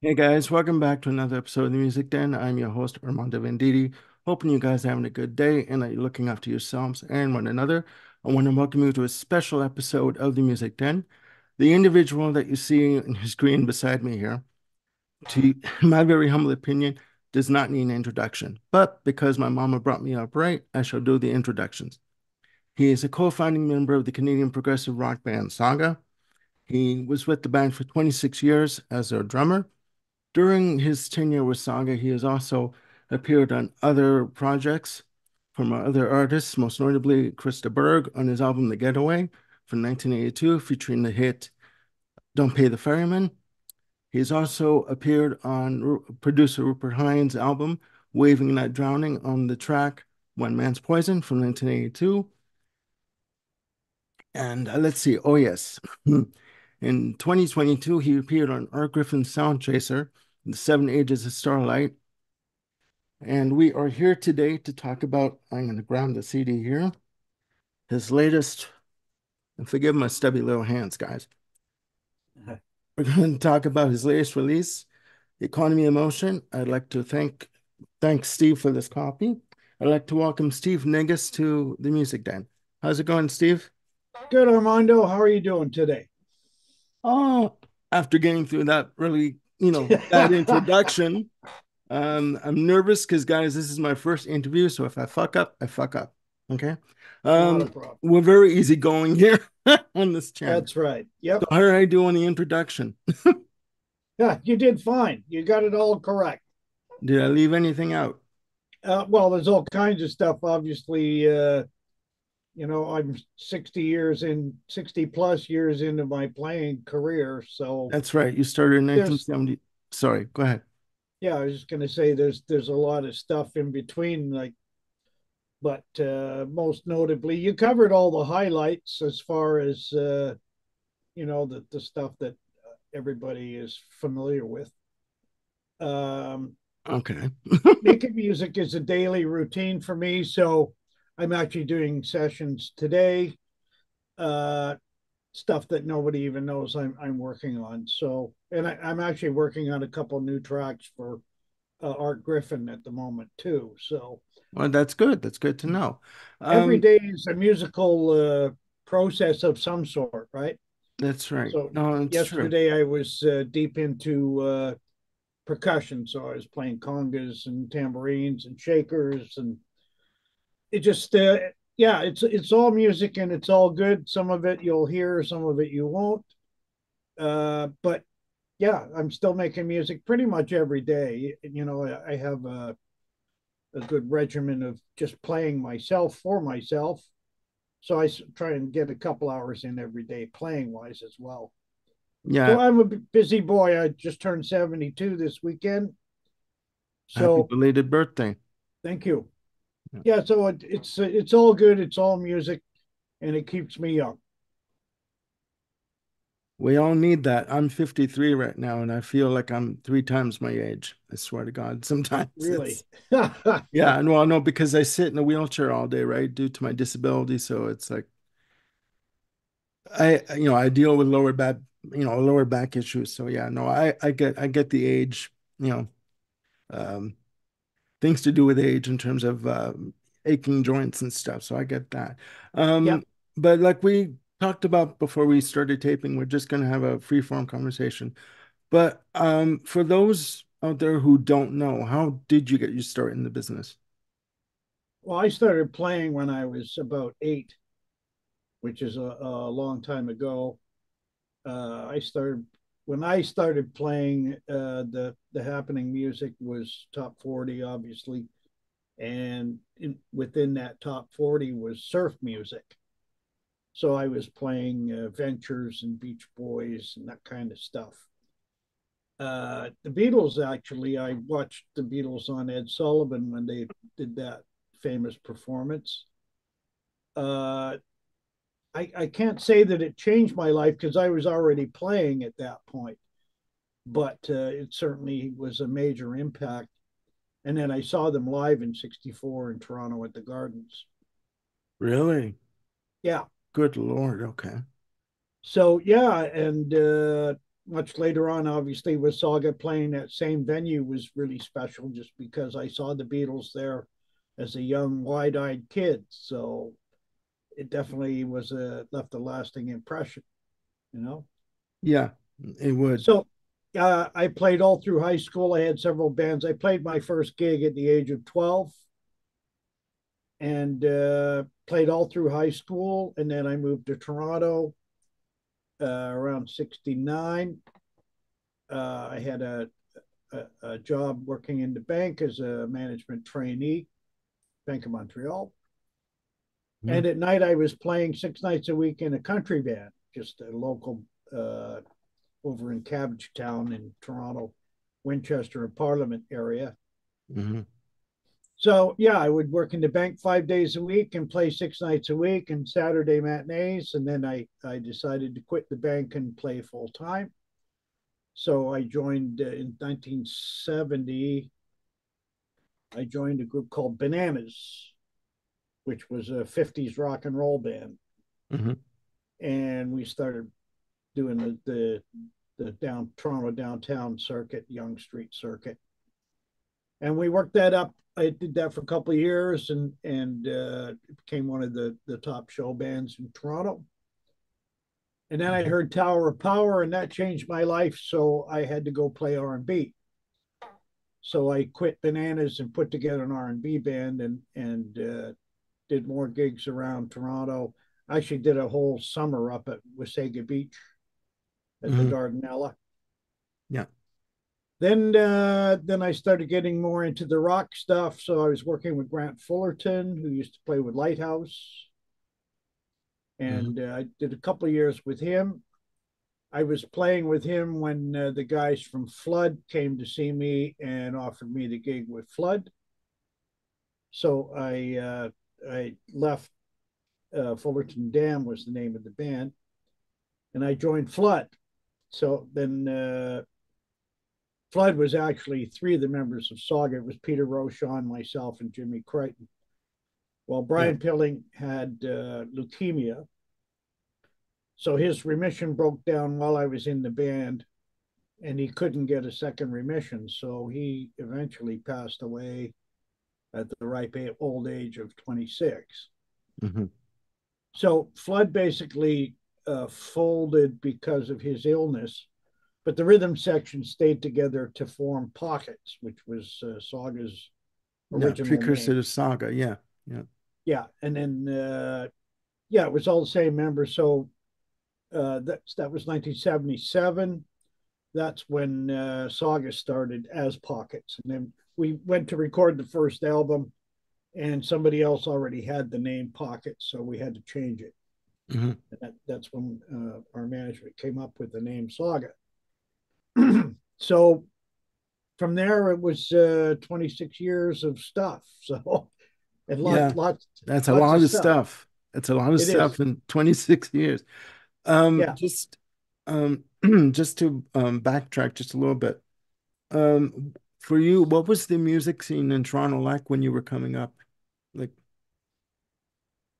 Hey guys, welcome back to another episode of the Music Den. I'm your host, Armando Venditti. Hoping you guys are having a good day and that you're looking after yourselves and one another. I want to welcome you to a special episode of the Music Den. The individual that you see on your screen beside me here, to my very humble opinion, does not need an introduction. But because my mama brought me up right, I shall do the introductions. He is a co-founding member of the Canadian progressive rock band Saga. He was with the band for 26 years as their drummer. During his tenure with Saga, he has also appeared on other projects from other artists, most notably Chris DeBurgh on his album The Getaway from 1982, featuring the hit Don't Pay the Ferryman. He's also appeared on producer Rupert Hines' album Waving Not Drowning on the track One Man's Poison from 1982. And let's see, oh yes. In 2022, he appeared on Art Griffin's Sound Chaser, The Seven Ages of Starlight. And we are here today to talk about, I'm going to grab the CD here, his latest, and forgive my stubby little hands, guys. We're going to talk about his latest release, Economy of Motion. I'd like to thank Steve for this copy. I'd like to welcome Steve Negus to the Music Den. How's it going, Steve? Good, Armando. How are you doing today? Oh, after getting through that really, bad introduction, I'm nervous because, guys, this is my first interview. So if I fuck up, I fuck up. Okay. Not a Um, problem. we're very easygoing here on this channel. That's right. So Yep. how did I do on the introduction? Yeah, you did fine. You got it all correct. Did I leave anything out? Well, there's all kinds of stuff. Obviously, I'm 60 plus years into my playing career. So That's right. You started in there's, 1970. Sorry, go ahead. yeah, I was just going to say there's a lot of stuff in between, but most notably, you covered all the highlights as far as, the stuff that everybody is familiar with. Um, Okay. Making music is a daily routine for me. So I'm actually doing sessions today, uh, stuff that nobody even knows I'm working on. So, and I'm actually working on a couple new tracks for Art Griffin at the moment too. So Well, that's good. That's good to know. every Um, day is a musical process of some sort, right? that's right. So No, it's true. yesterday I was deep into percussion. So I was playing congas and tambourines and shakers, and it just yeah, it's all music and it's all good. Some of it you'll hear, some of it you won't. But yeah, I'm still making music pretty much every day. I have a good regimen of just playing myself for myself. So I try and get a couple hours in every day playing wise as well. So Yeah. I'm a busy boy. I just turned 72 this weekend. Happy So belated birthday. thank you. Yeah, so it's all good. It's all music, and it keeps me young. We all need that. I'm 53 right now, and I feel like I'm three times my age. I swear to God. Sometimes Really. it's, yeah, and well, no, because I sit in a wheelchair all day, right, due to my disability. So it's like I deal with lower back issues. So yeah, no, I get the age, you know, um, things to do with age in terms of aching joints and stuff. So I get that. Yeah. Um, but like we talked about before we started taping, we're just gonna have a free form conversation. But for those out there who don't know, how did you get your start in the business? Well, I started playing when I was about 8, which is a long time ago. I started when I started playing. The happening music was top 40, obviously, and within that top 40 was surf music. So I was playing Ventures and Beach Boys and that kind of stuff. The Beatles, actually, I watched the Beatles on Ed Sullivan when they did that famous performance. Uh, I can't say that it changed my life because I was already playing at that point, but it certainly was a major impact. And then I saw them live in '64 in Toronto at the Gardens. Really? Yeah. Good Lord. Okay. So, yeah. And much later on, obviously, with Saga playing that same venue was really special just because I saw the Beatles there as a young, wide eyed kid. So it definitely was left a lasting impression, you know? Yeah, it would. So I played all through high school. I had several bands. I played my first gig at the age of 12 and played all through high school. And then I moved to Toronto around 69. I had a job working in the bank as a management trainee, Bank of Montreal. Mhm. And at night, I was playing 6 nights a week in a country band, just a local over in Cabbagetown in Toronto, Winchester, and Parliament area. Mhm. So yeah, I would work in the bank 5 days a week and play 6 nights a week and Saturday matinees. And then I decided to quit the bank and play full time. So I joined in 1970. I joined a group called Bananas, which was a 50s rock and roll band. Mhm. And we started doing the down Toronto downtown circuit, Young Street circuit. And we worked that up. I did that for a couple of years and it became one of the top show bands in Toronto. And then I Mhm. heard Tower of Power, and that changed my life. So I had to go play R&B. So I quit Bananas and put together an R&B band and did more gigs around Toronto. I actually did a whole summer up at Wasaga Beach at the Mhm. Dardanella. Yeah. Then I started getting more into the rock stuff. So I was working with Grant Fullerton, who used to play with Lighthouse, Mhm. and I did a couple of years with him. I was playing with him when the guys from Flood came to see me and offered me the gig with Flood. So I left. Fullerton Dam was the name of the band, and I joined Flood. So then Flood was actually three of the members of Saga. It was Peter Rochon, myself, and Jimmy Crichton. Well, Yeah. Brian Pilling had leukemia, so his remission broke down while I was in the band, and he couldn't get a second remission. So he eventually passed away at the ripe old age of 26. Mhm. So Flood basically folded because of his illness, but the rhythm section stayed together to form Pockets, which was Saga's Yeah. original Precursor name. to Saga. Yeah. Yeah. Yeah, and then yeah, it was all the same members. So that was 1977. That's when Saga started as Pockets, and then we went to record the first album, and somebody else already had the name Pockets, so we had to change it. Mhm. And that's when our management came up with the name Saga. So from there, it was 26 years of stuff. So and Yeah. That's a lots lot of of stuff. stuff. That's a lot of It is. stuff in 26 years. Yeah. Just um just to backtrack just a little bit. For you, what was the music scene in Toronto like when you were coming up? Like,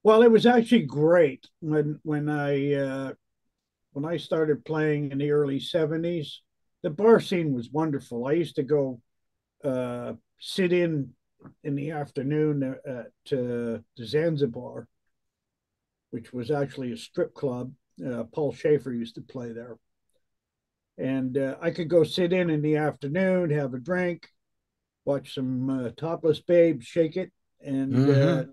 Well, it was actually great when I started playing in the early 70s. The bar scene was wonderful. I used to go sit in the afternoon to Zanzibar, which was actually a strip club. Paul Schaefer used to play there. And I could go sit in the afternoon, have a drink, watch some topless babes shake it. And hmm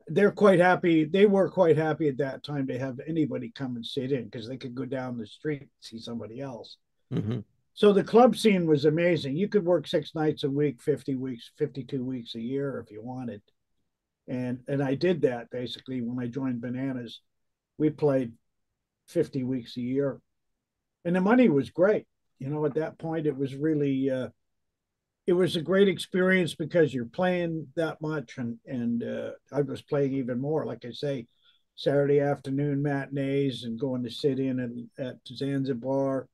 they're quite happy. They were quite happy at that time to have anybody come and sit in because they could go down the street and see somebody else. hmm So the club scene was amazing. You could work 6 nights a week, 50 weeks, 52 weeks a year if you wanted. And I did that basically when I joined Bananas. We played 50 weeks a year. And the money was great. You know, at that point it was really it was a great experience because you're playing that much and I was playing even more. Like I say, Saturday afternoon matinees and going to sit in at Zanzibar.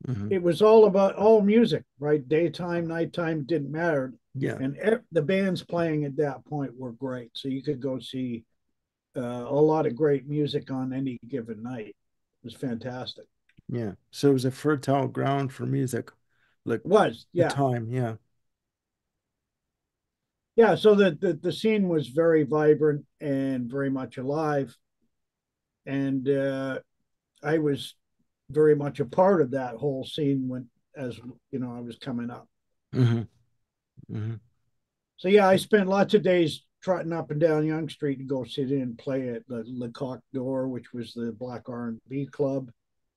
hmm It was all about all music, right? Daytime, nighttime didn't matter. Yeah. And the bands playing at that point were great. So you could go see a lot of great music on any given night. It was fantastic. Yeah. So it was a fertile ground for music, like Was, the yeah. time. Yeah. Yeah, so the scene was very vibrant and very much alive. And I was very much a part of that whole scene when, as you know, I was coming up. Hmm. Hmm. So yeah, I spent lots of days trotting up and down Young Street to go sit in and play at the Lecoq Door, which was the Black R&B club.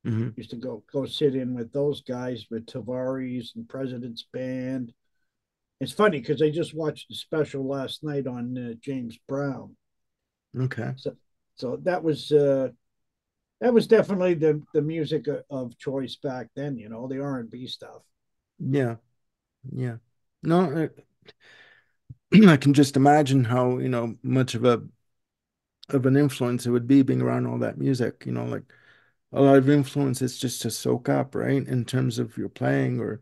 Hmm. Used to go sit in with those guys, with Tavares and President's Band. It's funny because I just watched a special last night on James Brown. Okay. So so that was definitely the music of choice back then. You know, the R&B stuff. Yeah. Yeah. No, I can just imagine how, much of an influence it would be being around all that music, like a lot of influence is just to soak up, right? In terms of your playing or,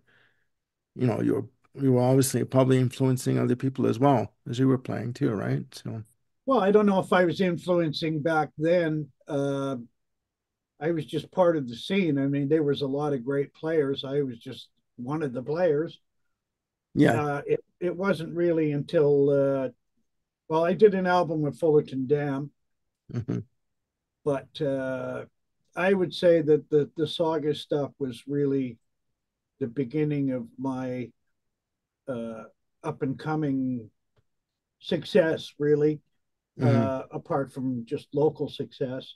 you were obviously probably influencing other people as well as you were playing too, right? So, Well, I don't know if I was influencing back then. I was just part of the scene. I mean, there was a lot of great players. I was just one of the players. yeah. It wasn't really until well, I did an album with Fullerton Dam, Hmm. but I would say that the Saga stuff was really the beginning of my uh, up and coming success. Really, Hmm. apart from just local success.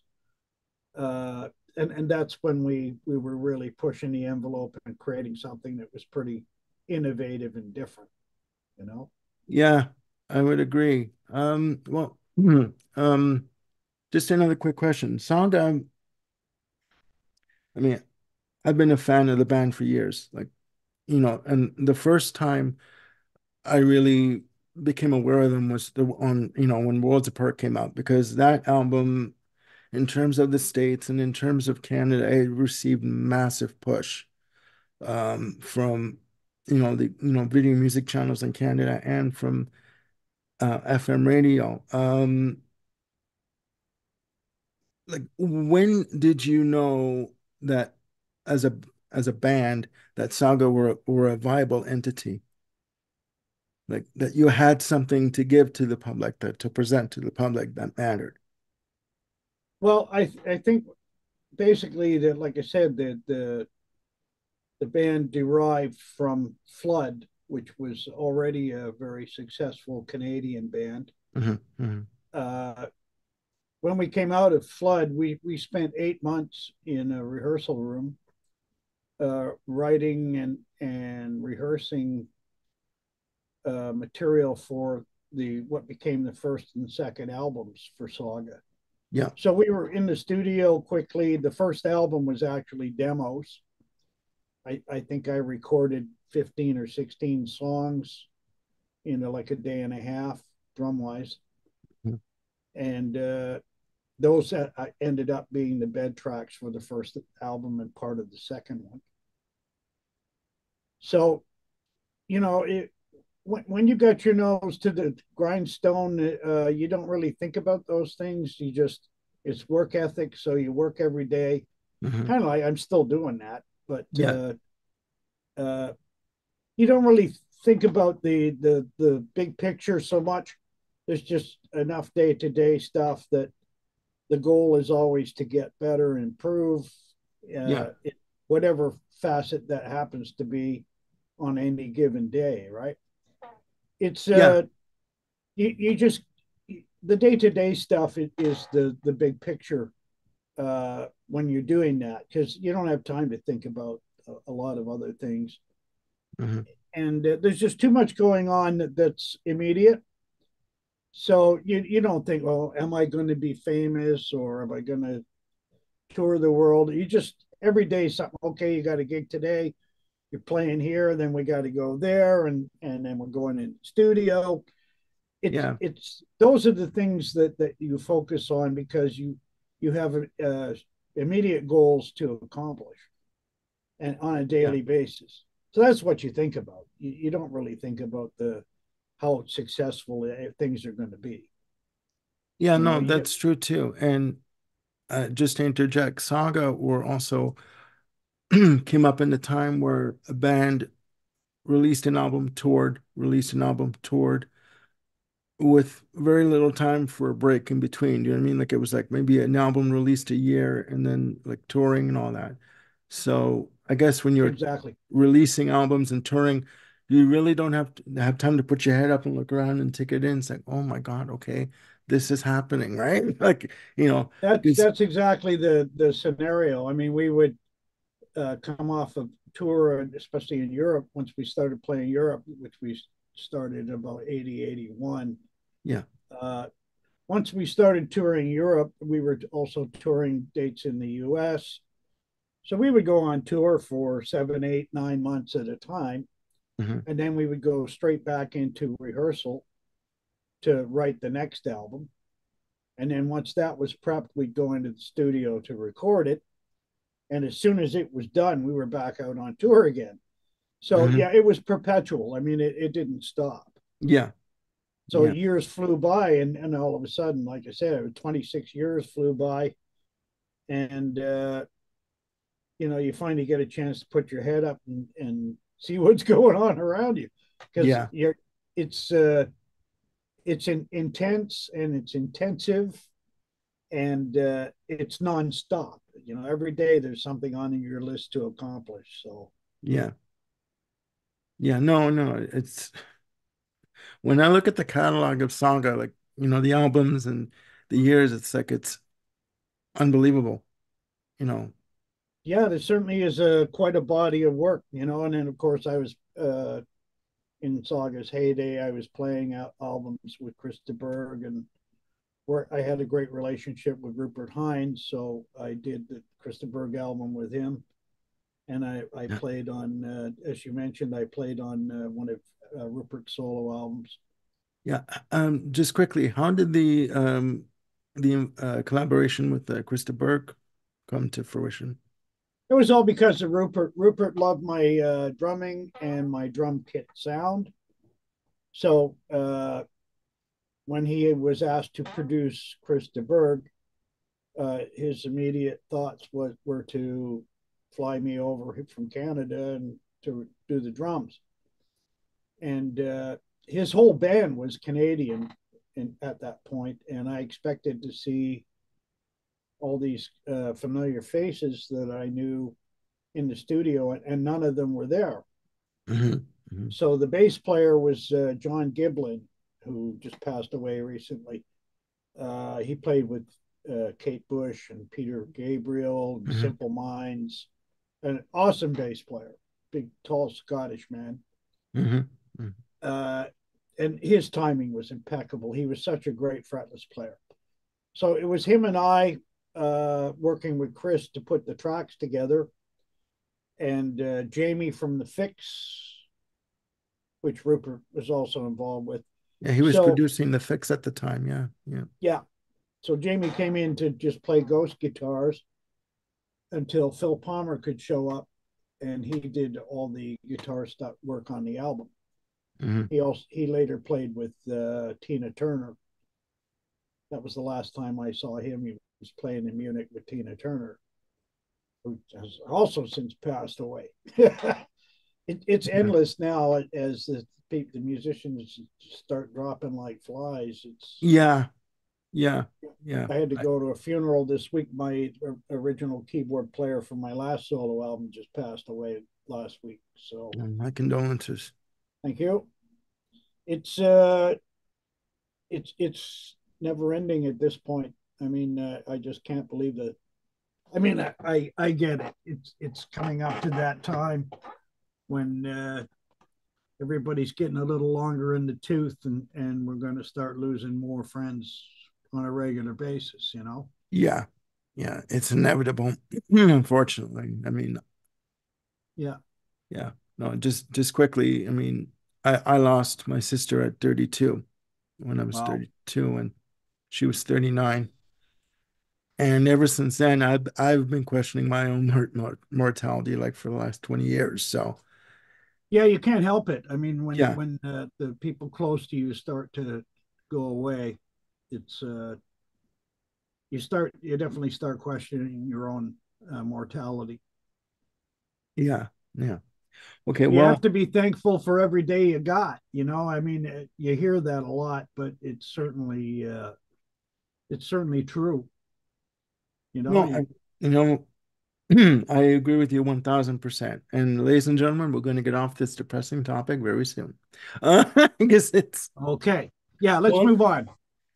Uh, and that's when we were really pushing the envelope and creating something that was pretty innovative and different. You know. Yeah, I would agree. Well, just another quick question. Saga, I mean, I've been a fan of the band for years. Like, and the first time I really became aware of them was when Worlds Apart came out, because that album, in terms of the States and in terms of Canada, it received massive push from the video music channels in Canada and from FM radio. Like, when did you know that as a band that Saga were a viable entity? Like that you had something to give to the public, to present to the public that mattered. Well, I think basically that, like I said, the band derived from Flood, which was already a very successful Canadian band. Hmm. Hmm. Uh, when we came out of Flood, we spent 8 months in a rehearsal room, writing and rehearsing material for the what became the first and second albums for Saga. Yeah. So we were in the studio quickly. The first album was actually demos. I think I recorded 15 or 16 songs in like a day and a half, drum wise. Mhm. And those ended up being the bed tracks for the first album and part of the second one. So, you know, when you got your nose to the grindstone, you don't really think about those things. You just, it's work ethic. So you work every day. Hmm. Kind of like I'm still doing that, but Yeah. uh, you don't really think about the big picture so much. There's just enough day to day stuff that the goal is always to get better and improve, Yeah. whatever facet that happens to be on any given day, right? It's Yeah. you just the day to day stuff is the big picture when you're doing that, because you don't have time to think about a lot of other things, Hmm. and there's just too much going on that's immediate. So you don't think, well, am I going to be famous or am I going to tour the world? You just every day something. Okay, you got a gig today. You're playing here, then we got to go there, and then we're going in the studio. Yeah. It's those are the things that you focus on because you have immediate goals to accomplish and on a Yeah. daily basis. So that's what you think about. You don't really think about the how successful things are going to be. Yeah. You know, No, you just that's true too. And just to interject, Saga were also came up in the time where a band released an album, toured, released an album, toured, with very little time for a break in between. Do you know what I mean? Like it was like maybe an album released a year and then like touring and all that. So I guess when you're Exactly. releasing albums and touring, you really don't have to have time to put your head up and look around and take it in. It's like, oh my God, okay, this is happening, right? Like, That's it's that's exactly the scenario. I mean, we would come off of tour, especially in Europe, once we started playing Europe, which we started about 80, 81. yeah. Uh, Once we started touring Europe, we were also touring dates in the US. So we would go on tour for 7, 8, 9 months at a time. Hmm. And then we would go straight back into rehearsal to write the next album. And then once that was prepped, we'd go into the studio to record it. And as soon as it was done, we were back out on tour again. So Hmm. yeah, it was perpetual. I mean, it didn't stop. Yeah. So Yeah. years flew by, and all of a sudden, like I said, 26 years flew by, and you finally get a chance to put your head up and see what's going on around you, because Yeah. it's intense and it's intensive and it's nonstop. Every day there's something on your list to accomplish. So Yeah. Yeah. No, no. It's when I look at the catalog of Saga, like, the albums and the years, it's like it's unbelievable, you know. yeah, there certainly is a quite a body of work, and then of course I was in Saga's heyday. I was playing out albums with Chris DeBurgh, and where I had a great relationship with Rupert Hines, so I did the Chris DeBurgh album with him. And I Yeah. played on, as you mentioned, I played on one of Rupert's solo albums. Yeah. Just quickly, how did the collaboration with Krista Burke come to fruition? It was all because of Rupert. Rupert loved my drumming and my drum kit sound. So when he was asked to produce Chris DeBurgh, his immediate thoughts were to fly me over from Canada and to do the drums. And his whole band was Canadian at that point, and I expected to see all these familiar faces that I knew in the studio, and none of them were there. Hmm. Hmm. So the bass player was John Giblin, who just passed away recently. He played with Kate Bush and Peter Gabriel and Hmm. Simple Minds. An awesome bass player, big, tall Scottish man. Hmm. Hmm. Uh, and his timing was impeccable. He was such a great fretless player. So it was him and I working with Chris to put the tracks together, and Jamie from the Fix, which Rupert was also involved with. Yeah, he was So producing the Fix at the time. Yeah. Yeah. yeah, so Jamie came in to just play ghost guitars until Phil Palmer could show up, and he did all the guitar stuff work on the album. Hmm. He later played with Tina Turner. That was the last time I saw him. He was playing in Munich with Tina Turner, who has also since passed away. It's Yeah. endless now as the musicians start dropping like flies. It's Yeah. Yeah. Yeah. I had to go to a funeral this week. My original keyboard player for my last solo album just passed away last week. So My condolences. thank you. It's never ending at this point. I mean, I just can't believe that. I mean, I get it. It's coming up to that time when everybody's getting a little longer in the tooth, and we're going to start losing more friends on a regular basis. Yeah. Yeah. It's inevitable, unfortunately. I mean, Yeah. yeah. No, just quickly, I mean, I lost my sister at 32 when I was Wow. 32 and she was 39. And ever since then, I've been questioning my own mortality like for the last 20 years. So, Yeah, you can't help it. I mean, yeah. when the people close to you start to go away, it's you definitely start questioning your own mortality. Yeah. Yeah. Okay. You have Well, to be thankful for every day you got. I mean, you hear that a lot, but it's certainly true. You know, well, you, you know, I agree with you 1000%. And ladies and gentlemen, we're going to get off this depressing topic very soon. I guess it's okay. Yeah, let's well, move on.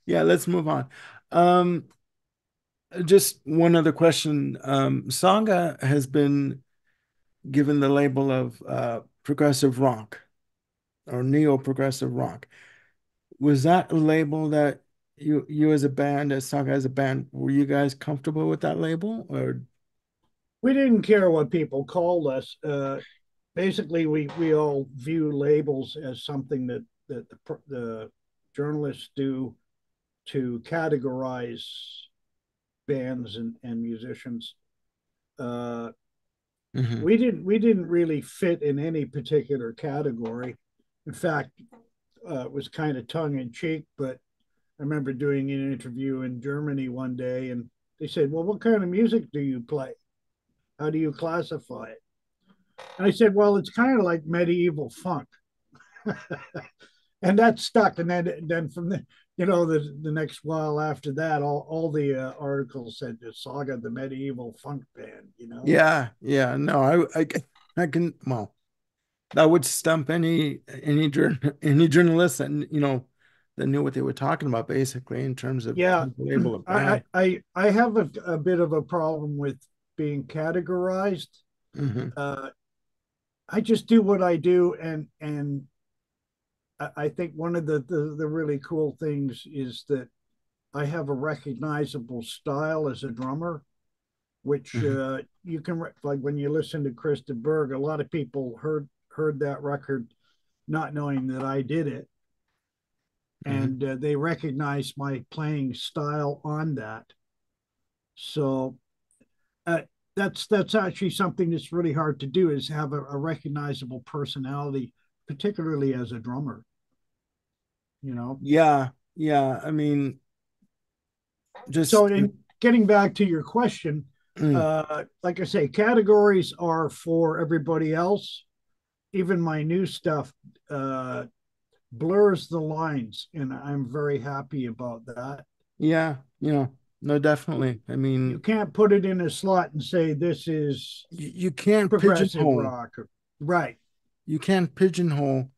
yeah, let's move on. Um, just one other question. Saga has been given the label of progressive rock or neo-progressive rock. Was that a label that you as a band, as Saga as a band, were you guys comfortable with that label or We didn't care what people called us. Basically, we all view labels as something that the journalists do to categorize bands and musicians. Uh, Mhm. we didn't really fit in any particular category. In fact, it was kind of tongue in cheek, but I remember doing an interview in Germany one day, and they said, "Well, what kind of music do you play? How do you classify it?" And I said, "Well, it's kind of like medieval funk," and that stuck. And then from the next while after that, all the articles said the Saga, the medieval funk band. Yeah, yeah. No, I can well, that would stump any journalist that that knew what they were talking about basically in terms of Yeah, how to label a I band. I have a bit of a problem with being categorized. Hmm. Uh, I just do what I do, and I think one of the really cool things is that I have a recognizable style as a drummer, which Hmm. you can like when you listen to Chris DeBurgh, a lot of people heard that record not knowing that I did it, Hmm. and they recognize my playing style on that. So uh, that's actually something that's really hard to do is have a recognizable personality, particularly as a drummer. You know. Yeah, yeah. I mean, So, just in getting back to your question, mm, like I say, categories are for everybody else. Even my new stuff uh, blurs the lines, and I'm very happy about that. yeah, no, definitely. I You mean, can't put it in a slot and say this is you can't progressive pigeonhole. rock, right? You can't pigeonhole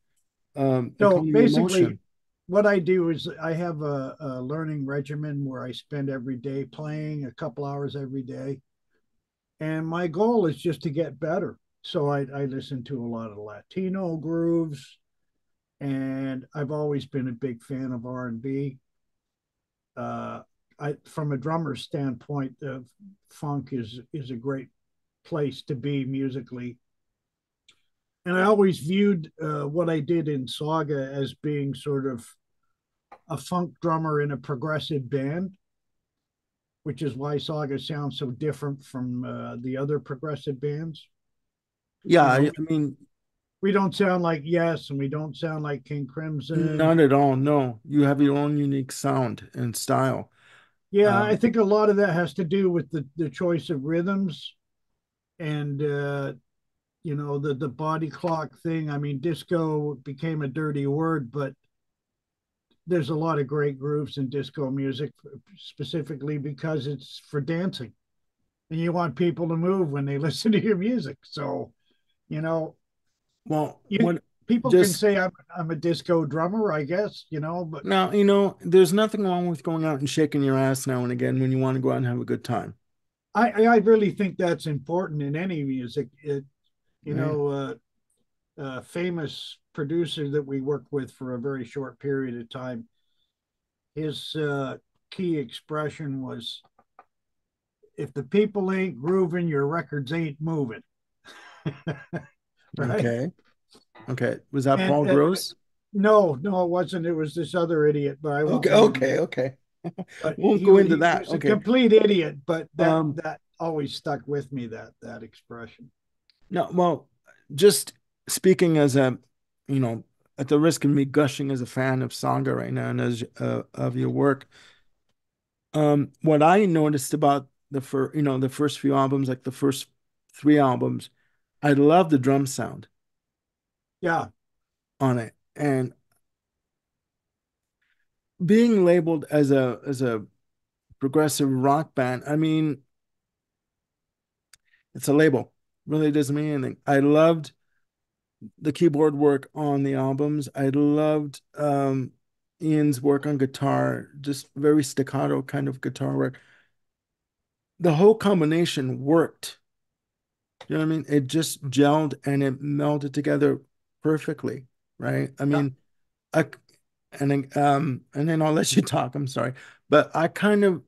So becoming basically, emotion. what I do is I have a learning regimen where I spend every day playing a couple hours every day, and my goal is just to get better. So I listen to a lot of Latino grooves, and I've always been a big fan of R&B. Uh, from a drummer's standpoint, funk is a great place to be musically, and I always viewed what I did in Saga as being sort of a funk drummer in a progressive band, which is why Saga sounds so different from the other progressive bands. Yeah, You know, I mean, we don't sound like Yes, and we don't sound like King Crimson. not at all. No, you have your own unique sound and style. Yeah, I Um, think a lot of that has to do with the choice of rhythms and the body clock thing. I mean, disco became a dirty word, but there's a lot of great grooves in disco music, specifically because it's for dancing, and you want people to move when they listen to your music. So, you know, well, you what people can just say I'm a disco drummer, I guess, but now, there's nothing wrong with going out and shaking your ass now and again when you want to go out and have a good time. I really think that's important in any music. You Right? know, famous producer that we worked with for a very short period of time, his key expression was, "If the people ain't grooving, your records ain't moving." Right? Okay. Okay. Was that And Paul Gross? no, no, it wasn't. It was this other idiot, but I won't Okay. name him. Okay. Okay. But Won't he go into he that. was a Okay. complete idiot. But that Um, that always stuck with me. That expression. no, well, just speaking as you know, at the risk of me gushing as a fan of Saga right now and as of your work, what I noticed about the first few albums, like the first three albums, I love the drum sound Yeah. on it. And being labeled as a progressive rock band, I mean, it's a label. Really doesn't mean anything. I loved the keyboard work on the albums. I loved Ian's work on guitar, just very staccato kind of guitar work. The whole combination worked. You know what I mean? It just gelled and it melded together perfectly, right? I Yeah. mean, I and then I'll let you talk. I'm sorry, but I kind of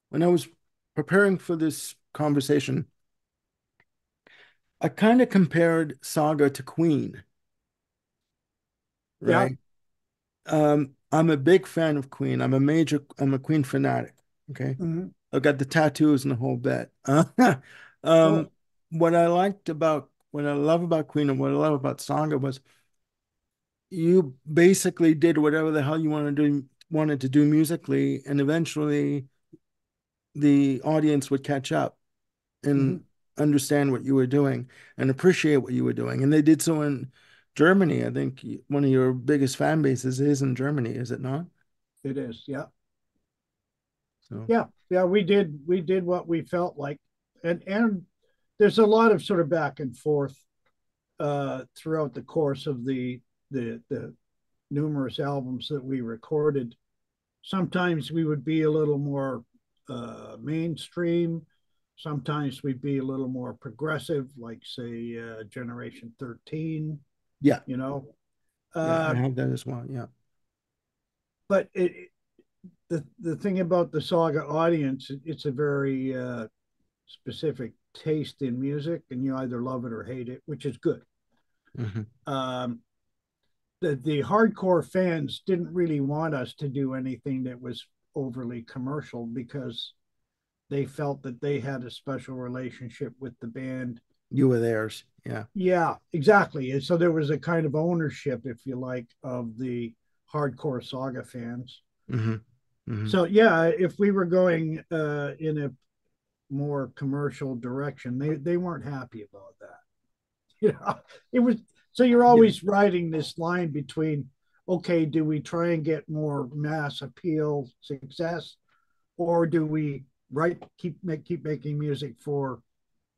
when I was preparing for this conversation, I kind of compared Saga to Queen, Yeah. right? I'm a big fan of Queen. I'm a Queen fanatic. Okay. Hmm. I've got the tattoos and the whole bit. Um, Cool. what I love about Queen and what I love about Saga was you basically did whatever the hell you wanted to do musically, and eventually the audience would catch up and Hmm. understand what you were doing and appreciate what you were doing. And they did so in Germany. I think one of your biggest fan bases is in Germany, is it not? It is. Yeah. So, Yeah. Yeah. We did what we felt like. And there's a lot of sort of back and forth throughout the course of the numerous albums that we recorded. Sometimes we would be a little more mainstream. Sometimes we'd be a little more progressive, like say Generation 13, yeah, you know. yeah, I Uh, have that as well. Yeah. but the thing about the Saga audience, it's a very specific taste in music, and you either love it or hate it, which is good. Hmm. Um, the hardcore fans didn't really want us to do anything that was overly commercial because they felt that they had a special relationship with the band. You were theirs. Yeah. Yeah, exactly. And so there was a kind of ownership, if you like, of the hardcore Saga fans. Hmm. Hmm. So yeah, if we were going in a more commercial direction, they weren't happy about that. You know, it was so you're Yeah. always riding this line between, okay, do we try and get more mass appeal success, or do we keep making music for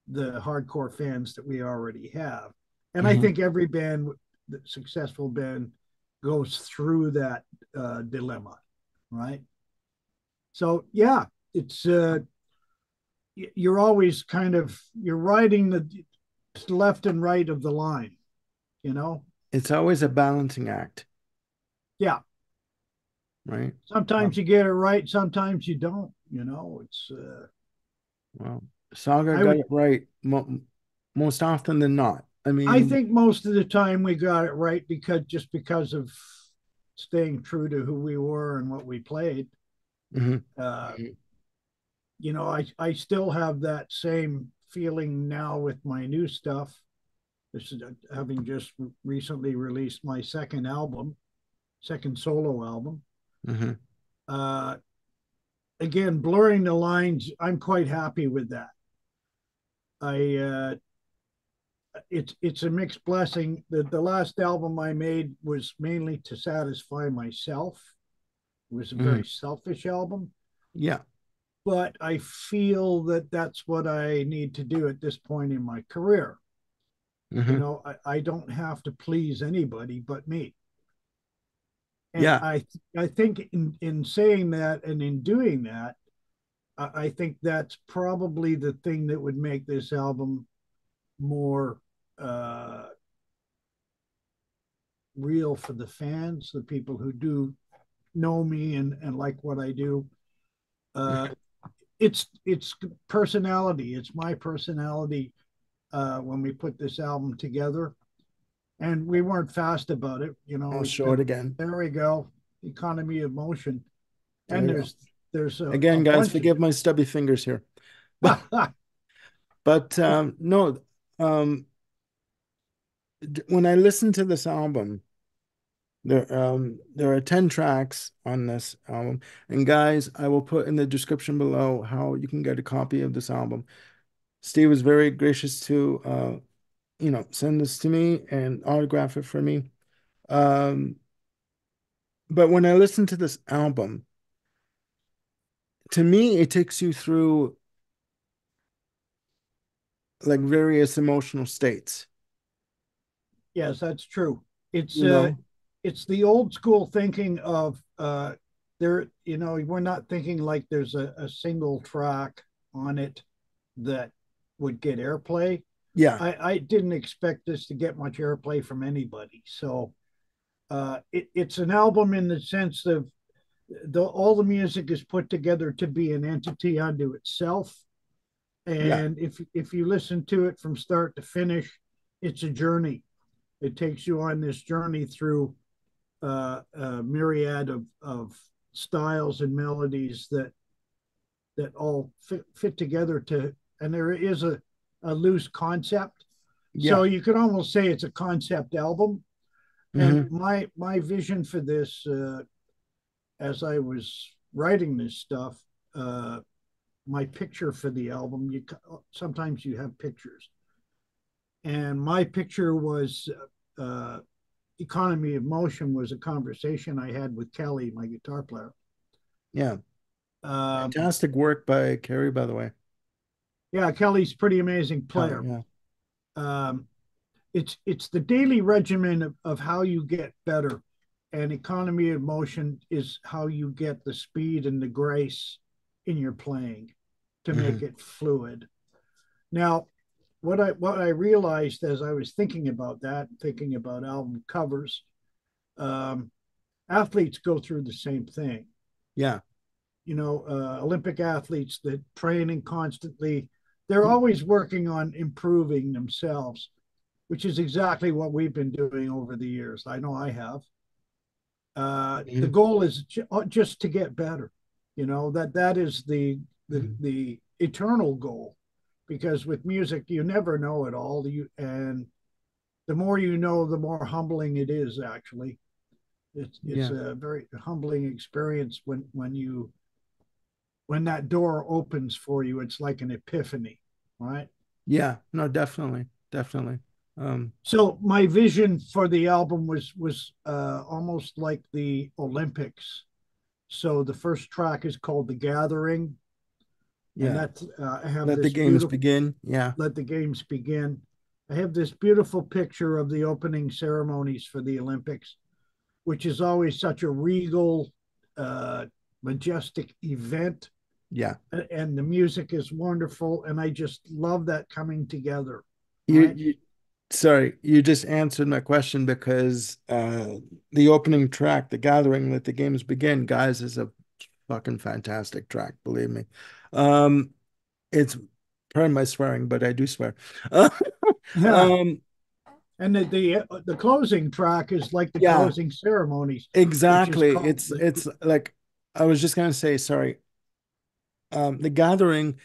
the hardcore fans that we already have? And I Hmm. think every band, the successful band, goes through that dilemma, right? So yeah, it's you're always kind of you're riding the left and right of the line, you know. It's always a balancing act, Yeah, right? sometimes Um, you get it right, sometimes you don't, you know. It's well, Saga I got would it right most often than not. I I mean, think most of the time we got it right because of staying true to who we were and what we played. mhm, uh mhm. you know, I still have that same feeling now with my new stuff. This is having just recently released my second solo album. Mhm. uh Again, blurring the lines, I'm quite happy with that. I It's a mixed blessing. The last album I made was mainly to satisfy myself. It was a Mhm. very selfish album, Yeah. but I feel that that's what I need to do at this point in my career. You Mhm. know, I don't have to please anybody but me. And Yeah. I think in saying that and in doing that, I think that's probably the thing that would make this album more uh, real for the fans, the people who do know me and like what I do. Uh, Mhm. it's personality. It's my personality when we put this album together, and we weren't fast about it. You know, I'll it's show it been again. there we go, economy of motion, There and you go. there's a Again, guys, bunch of forgive my stubby fingers here. But no, um when I listen to this album, there are 10 tracks on this album. And guys, I will put in the description below how you can get a copy of this album. Steve was very gracious to send this to me and autograph it for me. Um, but when I listen to this album, to me, it takes you through like various emotional states, Yes, that's true. It's you uh know? it's the old school thinking of there, we're not thinking like there's a single track on it that would get airplay. Yeah, I didn't expect this to get much airplay from anybody. So it's an album in the sense of all the music is put together to be an entity unto itself. yeah, And if you listen to it from start to finish, it's a journey. It takes you on this journey through a myriad of styles and melodies that all fit together to, and there is a loose concept. yeah. So you could almost say it's a concept album. And Hmm. my vision for this, as I was writing this stuff, uh, my picture for the album, sometimes you have pictures, and my picture was uh, economy of motion was a conversation I had with Kelly, my guitar player. Yeah. Um, Fantastic work by Carrie, by the way. yeah, Kelly's pretty amazing Yeah, player. yeah, Um, it's the daily regimen of how you get better, and economy of motion is how you get the speed and the grace in your playing to make hmm, it fluid. Now, what I realized as I was thinking about that, thinking about album covers, um, athletes go through the same thing. yeah. Olympic athletes that training constantly, they're always working on improving themselves, which is exactly what we've been doing over the years. I know I have. The Mhm, goal is just to get better. That is mhm. the eternal goal, because with music you never know it all. And the more you know, the more humbling it is. Actually, it's Yeah, a very humbling experience when that door opens for you. It's like an epiphany, right? yeah. No, definitely, definitely. Um, So my vision for the album was almost like the Olympics. So the first track is called "The Gathering," and yeah. that I have Let the this games beautiful begin. Yeah, "Let the Games Begin." I have this beautiful picture of the opening ceremonies for the Olympics, which is always such a regal, uh, majestic event, yeah. and the music is wonderful, and I just love that coming together. You, Right? you, sorry, you just answered my question because the opening track, "The Gathering," "Let the Games Begin," guys, is a fucking fantastic track. Believe me. Um, it's pardon my swearing, but I do swear. Yeah. Um, And the closing track is like the yeah, closing ceremonies, which is exactly. called It's like I was just gonna say, sorry. The Gathering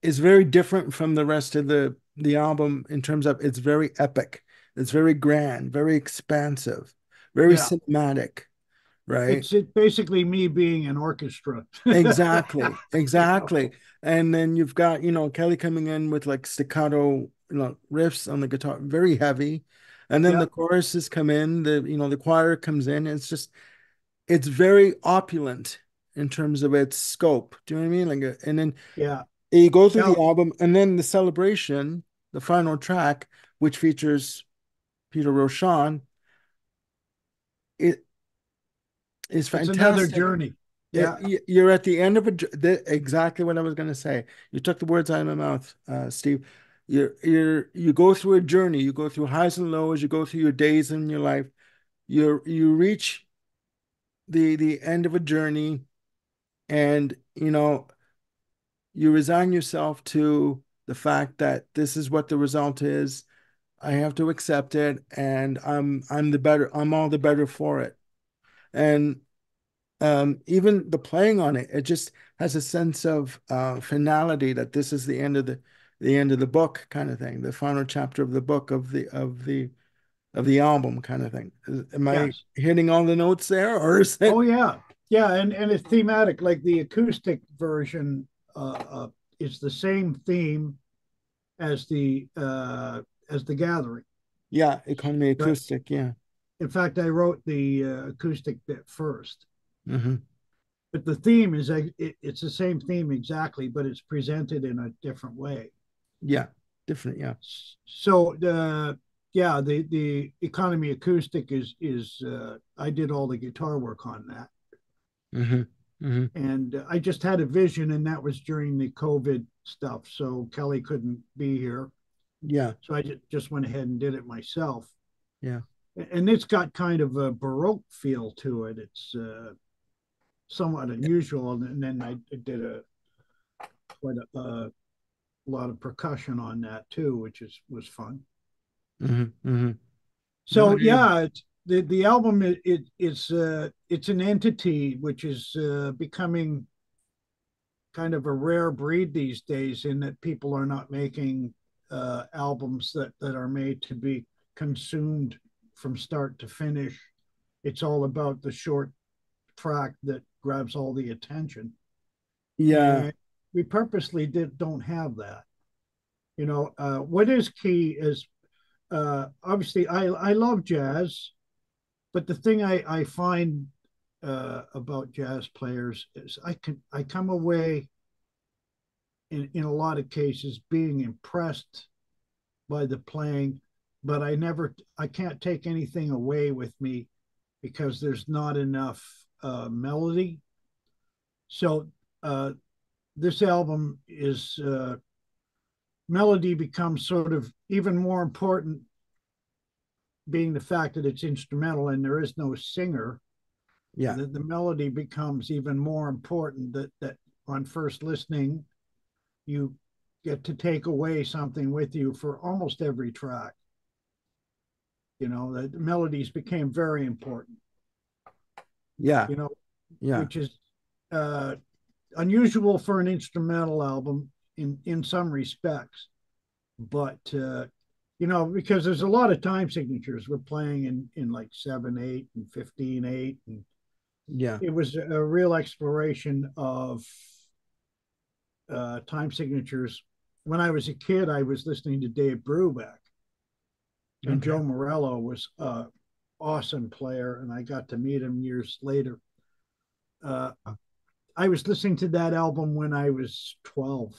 is very different from the rest of the album in terms of it's very epic, it's very grand, very expansive, very yeah. cinematic, right? It's basically me being an orchestra. Exactly, you know, exactly. And then you've got, Kelly coming in with like staccato, riffs on the guitar, very heavy. And then the yeah, choruses come in, the choir comes in. It's very opulent in terms of its scope. Do you know what I mean? And then yeah. you go through the Now album, and then the celebration, the final track, which features Peter Roshan, it is it's another fantastic. journey. Yeah, You're at the end of exactly what I was going to say. You took the words out of my mouth, Steve. You go through a journey. You go through highs and lows. You go through your days in your life. You reach the end of a journey, and you resign yourself to the fact that this is what the result is. I have to accept it, and I'm the better. I'm all the better for it. And even the playing on it, it just has a sense of finality that this is the end of the book kind of thing, the final chapter of the book of the album kind of thing. Am I yes. hitting all the notes there, or is Oh it? yeah, yeah, and it's thematic. Like the acoustic version uh, uh, is the same theme as the gathering. Yeah, economy But acoustic. Yeah. in fact, I wrote the acoustic bit first. Mm-hmm. But the theme is it's the same theme exactly, but it's presented in a different way. Yeah. Different. Yeah. So the economy acoustic is I did all the guitar work on that, Mm-hmm. Mm-hmm. and I just had a vision, and that was during the COVID stuff. So Kelly couldn't be here, Yeah. so I just went ahead and did it myself. Yeah. And it's got kind of a Baroque feel to it. It's somewhat unusual, and then I did a quite a lot of percussion on that too, which was fun. Mm-hmm. Mm-hmm. No, So yeah. yeah, the album it's an entity which is becoming kind of a rare breed these days, in that people are not making albums that are made to be consumed from start to finish. It's all about the short track that grabs all the attention, Yeah. and we purposely don't have that. What is key is obviously I love jazz, but the thing I find about jazz players is I come away in a lot of cases being impressed by the playing, but I can't take anything away with me because there's not enough melody. So this album is melody becomes sort of even more important, being the fact that it's instrumental and there is no singer. Yeah. The melody becomes even more important, that on first listening you get to take away something with you for almost every track. The melodies became very important, Yeah. you know Yeah. which is uh, unusual for an instrumental album in some respects. But because there's a lot of time signatures we're playing in like 7/8 and 15/8, and Yeah. it was a real exploration of time signatures. When I was a kid, I was listening to Dave Brubeck, and Okay. Joe Morello was an awesome player, and I got to meet him years later. Uh, I was listening to that album when I was 12,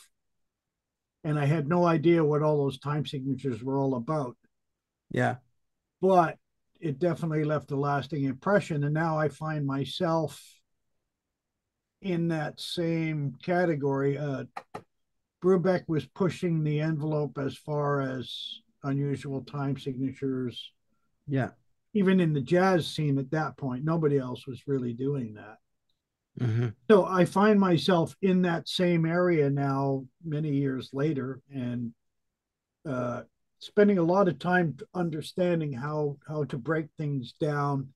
and I had no idea what all those time signatures were all about, Yeah. but it definitely left a lasting impression. And now I find myself in that same category. Brubeck was pushing the envelope as far as unusual time signatures, Yeah. even in the jazz scene at that point. Nobody else was really doing that. Mm-hmm. So I find myself in that same area now, many years later, and uh, spending a lot of time understanding how to break things down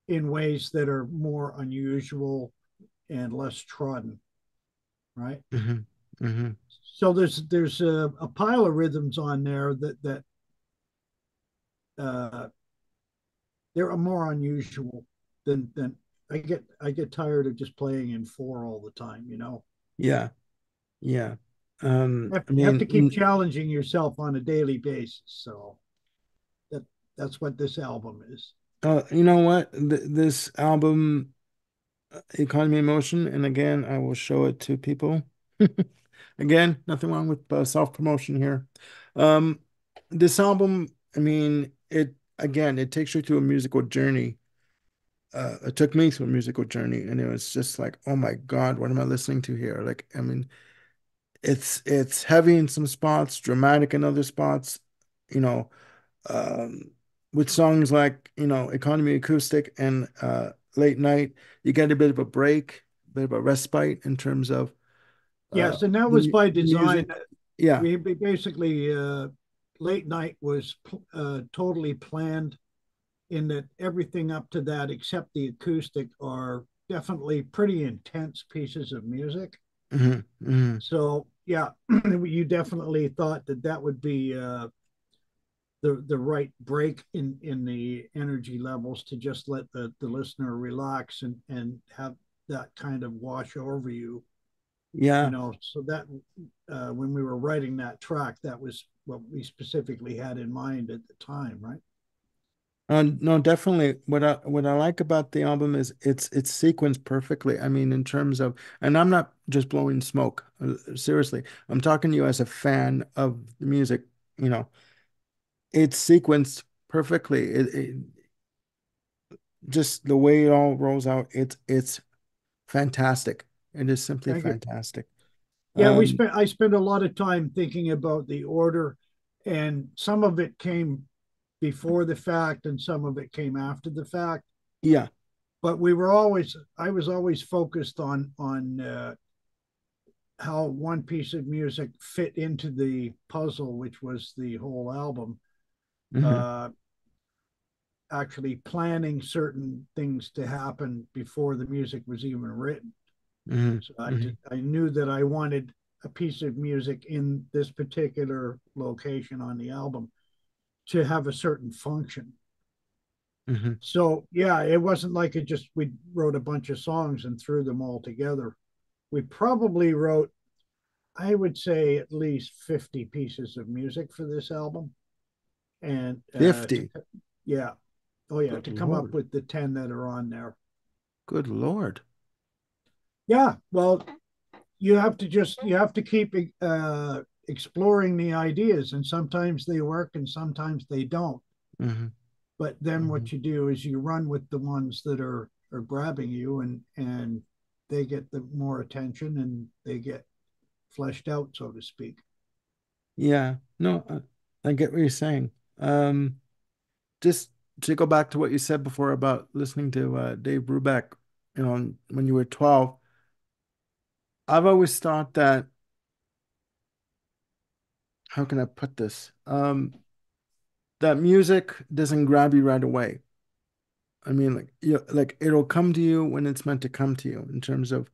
in ways that are more unusual and less trodden, right? Mm-hmm. Mm-hmm. So there's a pile of rhythms on there that uh, they're more unusual than I get tired of just playing in four all the time. Yeah. Yeah. I Have to mean, keep challenging yourself on a daily basis. So that that's what this album is. you know what? This album, Economy in Motion, and again, I will show it to people. Again, nothing wrong with self-promotion here. Um, this album, I mean, it takes you to a musical journey. It took me to a musical journey, and it was just like, oh my God, what am I listening to here? Like, I mean, it's heavy in some spots, dramatic in other spots, you know, um, with songs like, Economy Acoustic and Late Night, you get a bit of a break, a bit of a respite in terms of Yes, and that was by the design. music. Yeah. We basically late night was totally planned, in that everything up to that, except the acoustic, are definitely pretty intense pieces of music. Hmm. Hmm. So yeah, you definitely thought that would be the right break in the energy levels, to just let the listener relax and have that kind of wash over you. Yeah. So that when we were writing that track, that was what we specifically had in mind at the time, right? No, definitely. What I like about the album is it's sequenced perfectly. I mean, in terms of, and I'm not just blowing smoke. Seriously, I'm talking to you as a fan of the music. You know, it's sequenced perfectly. It just the way it all rolls out. It's fantastic. It is simply Thank you. fantastic. Yeah, Um, I spent a lot of time thinking about the order, and some of it came before the fact, and some of it came after the fact. yeah. But I was always focused on how one piece of music fit into the puzzle, which was the whole album. Hmm. Uh, Actually planning certain things to happen before the music was even written. Hmm. So Hmm. I knew that I wanted a piece of music in this particular location on the album to have a certain function. Hmm. So yeah, it wasn't like it just we wrote a bunch of songs and threw them all together. We probably wrote, I would say, at least 50 pieces of music for this album, and 50. yeah, oh yeah, Good to come up Lord. with the 10 that are on there. Good Lord. Yeah, well, you have to keep exploring the ideas, and sometimes they work and sometimes they don't. Hmm. But then Hmm. what you do is you run with the ones that are grabbing you, and they get the more attention and they get fleshed out, so to speak. Yeah. No, I get what you're saying. Just to go back to what you said before about listening to Dave Brubeck, when you were 12, I've always thought that, how can I put this? That music doesn't grab you right away. I mean, like it'll come to you when it's meant to come to you in terms of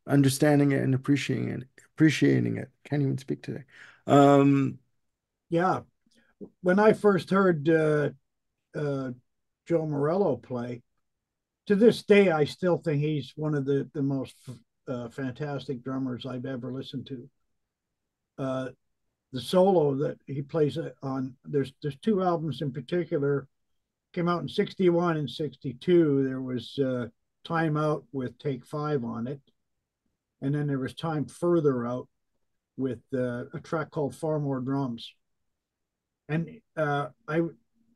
understanding it and appreciating it. Can't even speak today. Um, Yeah, when I first heard uh, Joe Morello play, to this day, I still think he's one of the most fantastic drummers I've ever listened to. Uh, the solo that he plays on there's two albums in particular came out in 61 and 62. There was Time Out with Take Five on it, and then there was Time Further Out with a track called Far More Drums. And I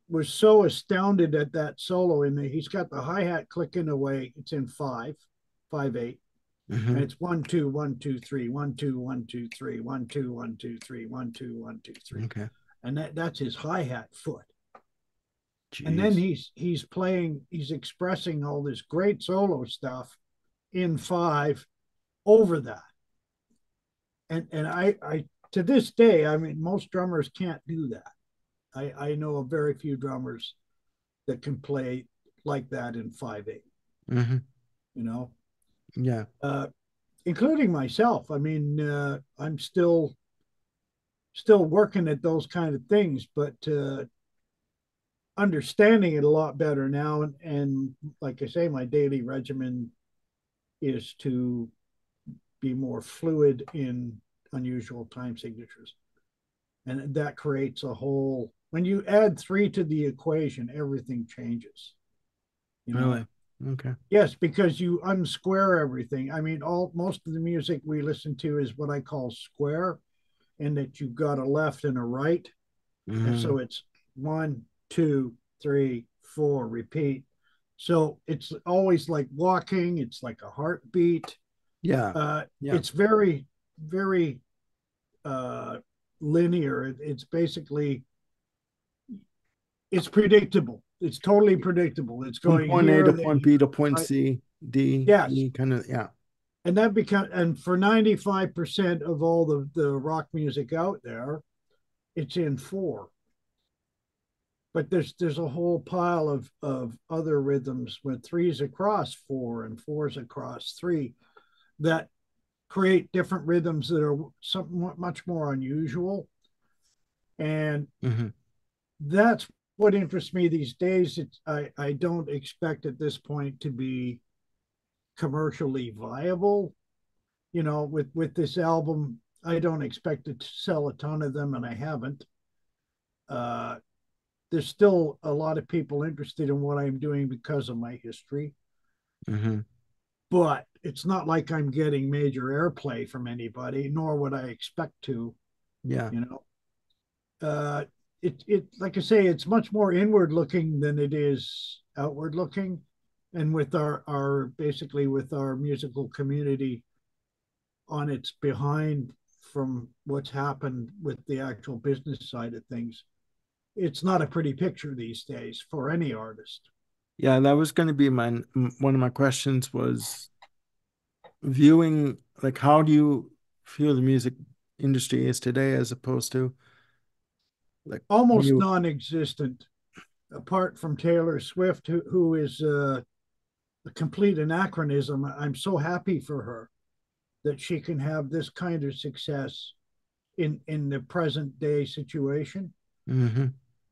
was so astounded at that solo in there. He's got the hi-hat clicking away. It's in 5/8, and mhm. it's 1 2 1 2 3 1 2 1 2 3 1 2 1 2 3 1 2 1 2 3, Okay. and that's his hi-hat foot. And then Jeez. he's expressing all this great solo stuff in five over that. And I to this day, I mean, most drummers can't do that. I know of very few drummers that can play like that in 5/8. Hmm. You know, Yeah. uh, including myself. I mean, I'm still working at those kind of things, but understanding it a lot better now. And like I say, my daily regimen is to be more fluid in unusual time signatures. And that creates a whole, when you add three to the equation, everything changes, you know? Really. Okay. Yes, because you unsquare everything. I mean, most of the music we listen to is what I call square, in that you've got a left and a right. And Hmm. so it's 1 2 3 4, repeat. So it's always like walking, it's like a heartbeat. Yeah. Yeah. It's very, very uh, linear. It's basically it's predictable. It's totally predictable. It's From going point A here, to then point B to point right. C, D, Yes, E, kind of, yeah. and that becomes and for 95% of all the rock music out there, it's in four. But there's a whole pile of other rhythms with threes across four and fours across three that create different rhythms that are somewhat much more unusual. And Hmm. that's what interests me these days. I don't expect at this point to be commercially viable, with this album, I don't expect to sell a ton of them, and I haven't. Uh, there's still a lot of people interested in what I'm doing because of my history, Hmm. but it's not like I'm getting major airplay from anybody, nor would I expect to. Yeah. You know, uh, it like I say, it's much more inward looking than it is outward looking, and with our basically with our musical community on its behind from what's happened with the actual business side of things. It's not a pretty picture these days for any artist. Yeah, that was going to be one of my questions was viewing, like, how do you feel the music industry is today as opposed to like Almost you? non-existent, apart from Taylor Swift, who is a complete anachronism. I'm so happy for her that she can have this kind of success in the present day situation. Hmm.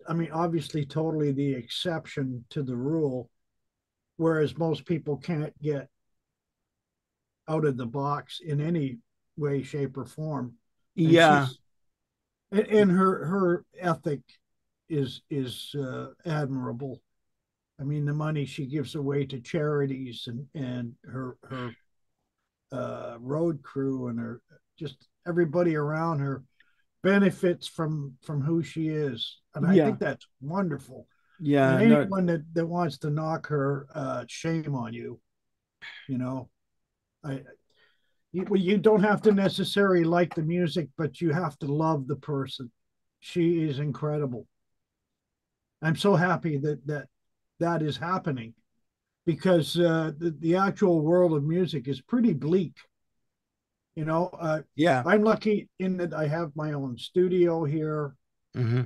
I mean, obviously, totally the exception to the rule, whereas most people can't get out of the box in any way, shape, or form. And Yeah. she's and her ethic is admirable. I mean, the money she gives away to charities and her road crew and her just everybody around her benefits from who she is, and I Yeah. think that's wonderful. And Yeah. No. anyone that wants to knock her, shame on you. You know, I you don't have to necessarily like the music, but you have to love the person. She is incredible. I'm so happy that is happening because the actual world of music is pretty bleak. You know, Yeah. I'm lucky in that I have my own studio here. Hmm.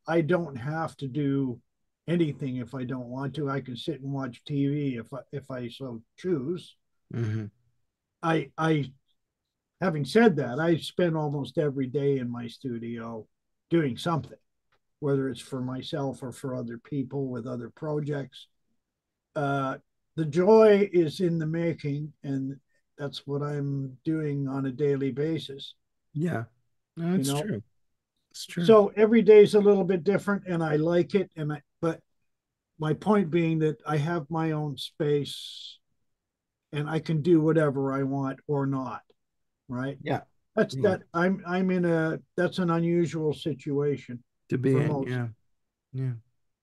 I don't have to do anything if I don't want to. I can sit and watch TV if I so choose. Hmm. I having said that, I spend almost every day in my studio doing something, whether it's for myself or for other people with other projects. Uh, the joy is in the making, and that's what I'm doing on a daily basis. Yeah. No, You it's know, true. It's true. so every day is a little bit different, and I like it. But my point being that I have my own space, and I can do whatever I want or not. Right? Yeah. That's Yeah. that. I'm in a that's an unusual situation To be for in. most, Yeah. Yeah.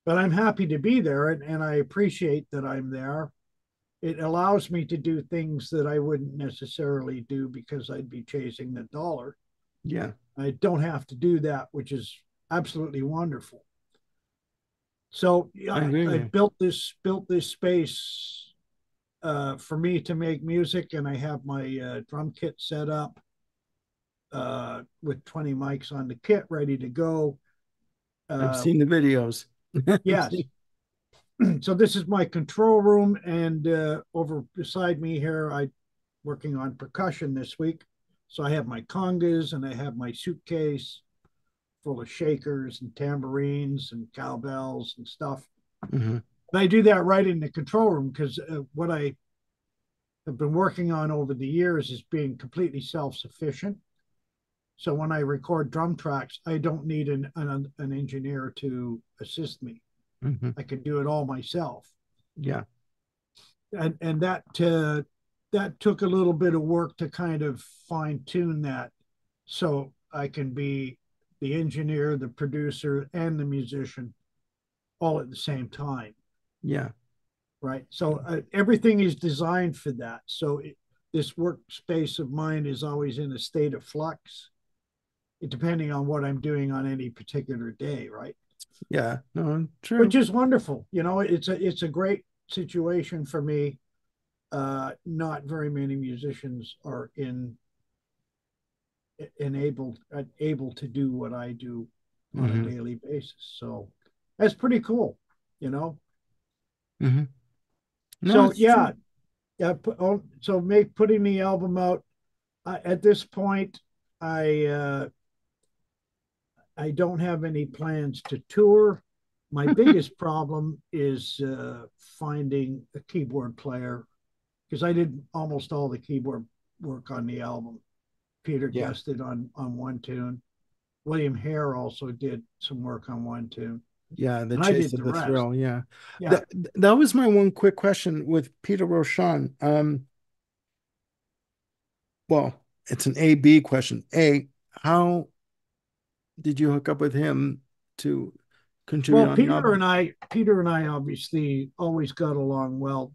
but I'm happy to be there, and I appreciate that I'm there. It allows me to do things that I wouldn't necessarily do because I'd be chasing the dollar. Yeah. I don't have to do that, which is absolutely wonderful. So I yeah, agree I with built this space for me to make music, and I have my drum kit set up with 20 mics on the kit ready to go. you. I've Uh, seen the videos. I've yes. seen- So this is my control room, and over beside me here, I working on percussion this week. So I have my congas and I have my suitcase full of shakers and tambourines and cowbells and stuff. Mhm. And I do that right in the control room because what I have been working on over the years is being completely self-sufficient. So when I record drum tracks, I don't need an engineer to assist me. Mhm. I can do it all myself. Yeah. And that took a little bit of work to kind of fine tune that so I can be the engineer, the producer, and the musician all at the same time. Yeah. Right. So everything is designed for that. So this workspace of mine is always in a state of flux, depending on what I'm doing on any particular day. Right. Yeah. No, Which true. is wonderful. It's a great situation for me. Not very many musicians are able to do what I do on a Hmm. daily basis. So that's pretty cool, you know. Hmm. No, So it's yeah, true. so make putting the album out at this point. I uh, I don't have any plans to tour. My biggest problem is finding a keyboard player because I did almost all the keyboard work on the album. Peter Yeah. guested on one tune. William Hare also did some work on one tune, Yeah, the and I chase did of the the rest. thrill. Yeah. Yeah. That that was my one quick question with Peter Roshan. Well, it's an A-B question. A, how did you hook up with him to contribute Well, on the album? Peter and I obviously always got along well.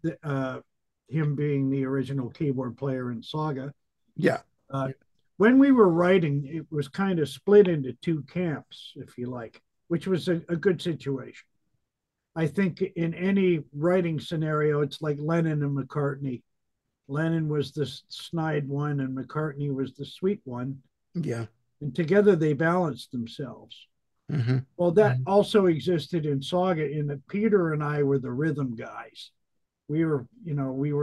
Him being the original keyboard player in Saga. Yeah. Uh, Yeah. when we were writing, it was kind of split into two camps, if you like, which was a good situation. I think in any writing scenario, it's like Lennon and McCartney. Lennon was the snide one, and McCartney was the sweet one, Yeah. and together they balanced themselves. Hmm. Well, that also existed in Saga in that Peter and I were the rhythm guys. We were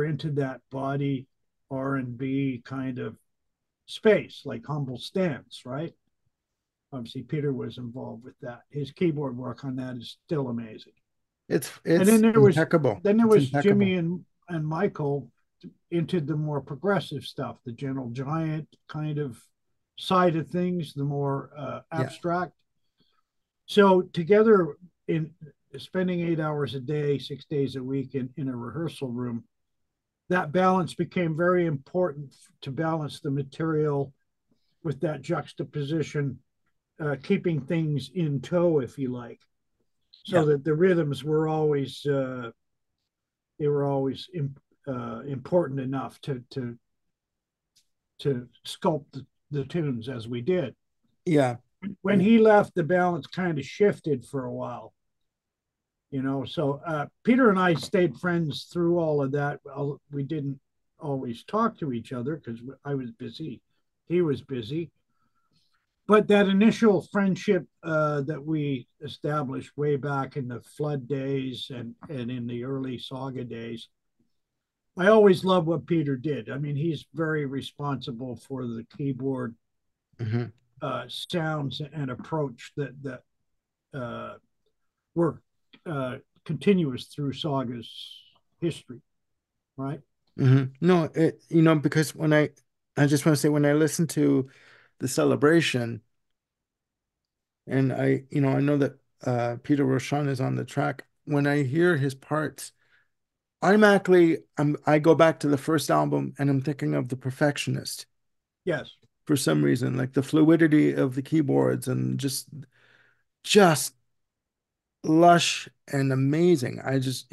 into that body R&B kind of space, like Humble Stance, right? Obviously, Peter was involved with that. His keyboard work on that is still amazing. And It's impeccable. then there It's was Jimmy impeccable. and Michael into the more progressive stuff, the Gentle Giant kind of side of things, the more Yeah. abstract. So together in spending 8 hours a day, 6 days a week in a rehearsal room, that balance became very important to balance the material with that juxtaposition, keeping things in tow, if you like, so Yeah. that the rhythms were always they were always important enough to sculpt the tunes as we did. Yeah. When he left, the balance kind of shifted for a while, So Peter and I stayed friends through all of that. We didn't always talk to each other because I was busy, he was busy. But that initial friendship that we established way back in the Flood days and in the early Saga days, I always loved what Peter did. I mean, he's very responsible for the keyboard Hmm. sounds and approach that were continuous through Saga's history, right? No, because I just want to say when I listen to the celebration and I know that Peter Roshan is on the track, when I hear his parts, automatically I go back to the first album and I'm thinking of The Perfectionist Yes. for some reason, like the fluidity of the keyboards and just lush and amazing. I just,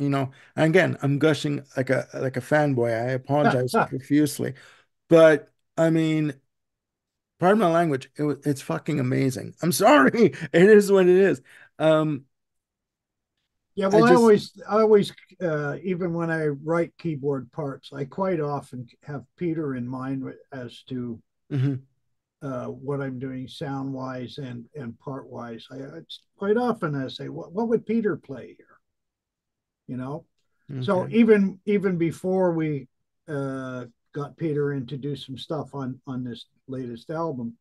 again, I'm gushing like a fanboy. I apologize profusely. But I mean, pardon my language, it's fucking amazing. I'm sorry. It is what it is. Um, Yeah, I well, just I always, even when I write keyboard parts, I quite often have Peter in mind as to mhm, what I'm doing sound wise and part wise. It's quite often I say, what would Peter play here? You know, so okay. even before we got Peter in to do some stuff on this latest album,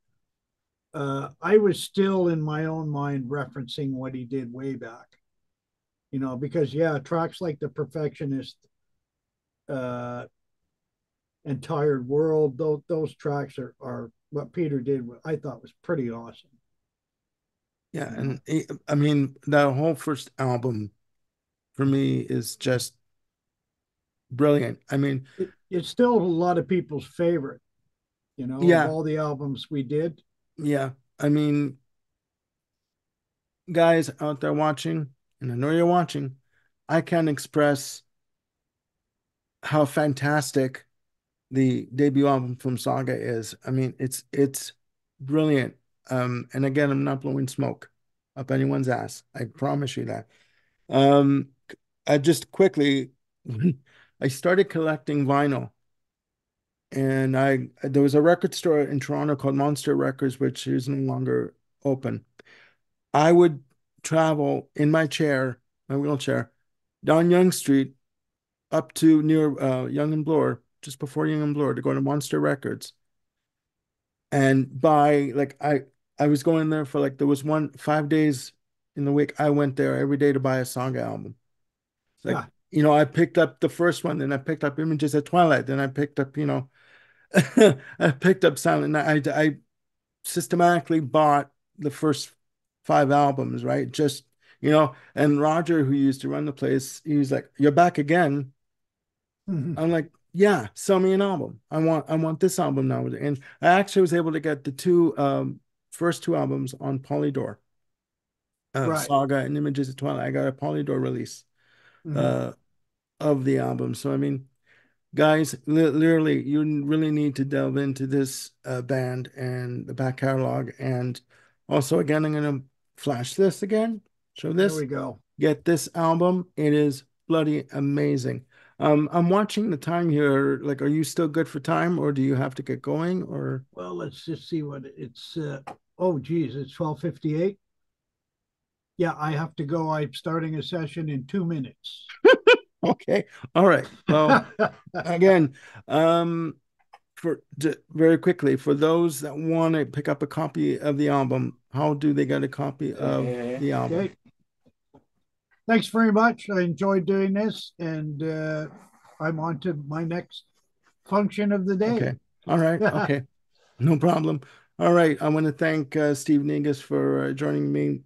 I was still in my own mind referencing what he did way back. Because yeah, tracks like The Perfectionist uh, and Tired World, those tracks are what Peter did. I thought was pretty awesome. Yeah, You know, and I mean the whole first album for me is just brilliant. I mean, it's still a lot of people's favorite. Of yeah, all the albums we did. yeah. I mean, guys out there watching, and I know you're watching, I can't express how fantastic the debut album from Saga is. I mean, it's brilliant. And again, I'm not blowing smoke up anyone's ass. I promise you that. Um, I just quickly, I started collecting vinyl, and I there was a record store in Toronto called Monster Records, which is no longer open. I would travel in my chair, my wheelchair, down Yonge Street up to near Yonge and Bloor, just before Yonge and Bloor, to go to Monster Records and buy like I was going there for like there was 5 days in the week. I went there every day to buy a Saga album. Like, Yeah. I picked up the first one, then I picked up Images at Twilight, then I picked up, I picked up Silent Night. I systematically bought the first five albums, right? Just, and Roger, who used to run the place, he was like, "You're back again." Mhm. I'm like, "Yeah, sell me an album. I want this album now." And I actually was able to get the first two albums on Polydor, Right. Saga and Images of Twilight. I got a Polydor release Mhm. uh of the album. So I mean, guys, literally, you really need to delve into this band and the back catalog. And also, again, I'm going to flash this again, show There this, we go. get this album. It is bloody amazing. I'm watching the time here. Like, are you still good for time, or do you have to get going? Or Well, let's just see what it's. Oh, geez, it's 12:58. Yeah, I have to go. I'm starting a session in 2 minutes. okay, all right. Well, again, um, very quickly, for those that want to pick up a copy of the album, how do they get a copy of the album? Okay. Thanks very much. I enjoyed doing this, and I'm on to my next function of the Okay. day. All right. Okay. No problem. All right. I want to thank Steve Negus for joining me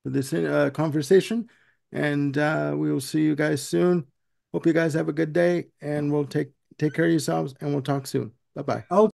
for this conversation, and we will see you guys soon. Hope you guys have a good day, and we'll take care of yourselves, and we'll talk soon. Bye bye. Okay.